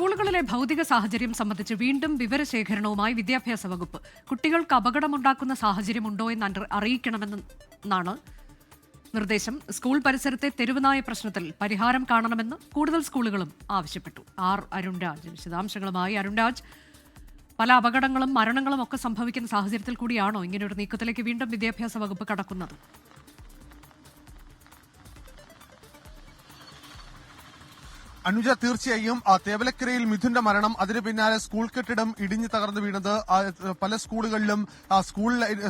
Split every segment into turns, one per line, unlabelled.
സ്കൂളുകളിലെ ഭൗതിക സാഹചര്യം സംബന്ധിച്ച് വീണ്ടും വിവരശേഖരണവുമായി വിദ്യാഭ്യാസ വകുപ്പ്. കുട്ടികൾക്ക് അപകടമുണ്ടാക്കുന്ന സാഹചര്യമുണ്ടോ എന്ന് അറിയിക്കണമെന്നാണ് നിർദ്ദേശം. സ്കൂൾ പരിസരത്തെ തെരുവുനായ പ്രശ്നത്തിൽ പരിഹാരം കാണണമെന്ന് കൂടുതൽ സ്കൂളുകളും ആവശ്യപ്പെട്ടു. അരുൺ രാജ് വിശദാംശങ്ങളുമായി. അരുൺ രാജ്, പല അപകടങ്ങളും മരണങ്ങളും ഒക്കെ സംഭവിക്കുന്ന സാഹചര്യത്തിൽ കൂടിയാണോ ഇങ്ങനെയൊരു നീക്കത്തിലേക്ക് വീണ്ടും വിദ്യാഭ്യാസ വകുപ്പ് കടക്കുന്നത്?
അനുജ, തീർച്ചയായും തേവലക്കരയിൽ മിഥുന്റെ മരണം, അതിന് പിന്നാലെ സ്കൂൾ കെട്ടിടം ഇടിഞ്ഞു തകർന്നു വീണത്, പല സ്കൂളുകളിലും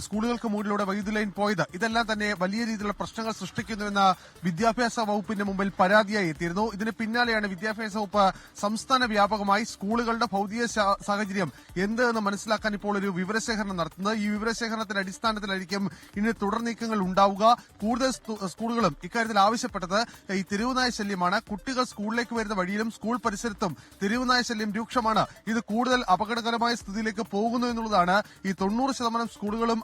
സ്കൂളുകൾക്ക് മുകളിലൂടെ വൈദ്യുതി ലൈൻ പോയത്, ഇതെല്ലാം തന്നെ വലിയ രീതിയിലുള്ള പ്രശ്നങ്ങൾ സൃഷ്ടിക്കുന്നുവെന്ന വിദ്യാഭ്യാസ വകുപ്പിന്റെ മുമ്പിൽ പരാതിയായി എത്തിയിരുന്നു. ഇതിന് പിന്നാലെയാണ് വിദ്യാഭ്യാസ വകുപ്പ് സംസ്ഥാന വ്യാപകമായി സ്കൂളുകളുടെ ഭൗതിക സാഹചര്യം എന്ത് എന്ന് മനസ്സിലാക്കാൻ ഇപ്പോൾ ഒരു വിവരശേഖരണം നടത്തുന്നത്. ഈ വിവരശേഖരണത്തിന്റെ അടിസ്ഥാനത്തിലായിരിക്കും ഇനി തുടർ നീക്കങ്ങൾ ഉണ്ടാവുക. കൂടുതൽ സ്കൂളുകളും ഇക്കാര്യത്തിൽ ആവശ്യപ്പെട്ടത് ഈ തെരുവുനായ ശല്യമാണ്. കുട്ടികൾ സ്കൂളിലേക്ക് വരുന്ന വഴിയിലും സ്കൂൾ പരിസരത്തും തെരുവുനായ ശല്യം രൂക്ഷമാണ്. ഇത് കൂടുതൽ അപകടകരമായ സ്ഥിതിയിലേക്ക് പോകുന്നു എന്നുള്ളതാണ് ഈ 90% സ്കൂളുകളും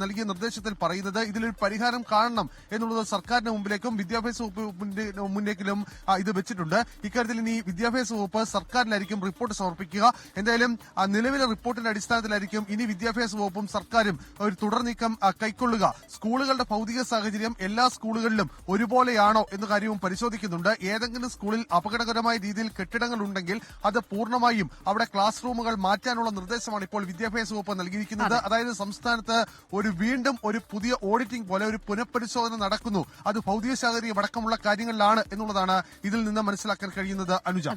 നൽകിയ നിർദ്ദേശത്തിൽ പറയുന്നത്. ഇതിലൊരു പരിഹാരം കാണണം എന്നുള്ളത് സർക്കാരിന്റെ മുമ്പിലേക്കും വിദ്യാഭ്യാസ വകുപ്പിന്റെ മുന്നിലേക്കും ഇത് വെച്ചിട്ടുണ്ട്. ഇക്കാര്യത്തിൽ ഇനി വിദ്യാഭ്യാസ വകുപ്പ് സർക്കാരിലായിരിക്കും റിപ്പോർട്ട് സമർപ്പിക്കുക. എന്തായാലും നിലവിലെ റിപ്പോർട്ടിന്റെ അടിസ്ഥാനത്തിലായിരിക്കും ഇനി വിദ്യാഭ്യാസ വകുപ്പും സർക്കാരും ഒരു തുടർ നീക്കം കൈക്കൊള്ളുക. സ്കൂളുകളുടെ ഭൗതിക സാഹചര്യം എല്ലാ സ്കൂളുകളിലും ഒരുപോലെയാണോ എന്ന കാര്യവും പരിശോധിക്കുന്നുണ്ട്. ഏതെങ്കിലും സ്കൂളിൽ അപകടകരമായ രീതിയിൽ കെട്ടിടങ്ങൾ ഉണ്ടെങ്കിൽ അത് പൂർണ്ണമായും അവിടെ ക്ലാസ് റൂമുകൾ മാറ്റാനുള്ള നിർദ്ദേശമാണ് ഇപ്പോൾ വിദ്യാഭ്യാസ വകുപ്പ് നൽകിയിരിക്കുന്നത്. അതായത് സംസ്ഥാനത്ത് വീണ്ടും ഒരു പുതിയ ഓഡിറ്റിംഗ് പോലെ ഒരു പുനഃപരിശോധന നടക്കുന്നു. അത് ഭൗതിക സാഹചര്യം അടക്കമുള്ള കാര്യങ്ങളിലാണ് എന്നുള്ളതാണ് ഇതിൽ നിന്ന് മനസ്സിലാക്കാൻ കഴിയുന്നത്. അനുജ.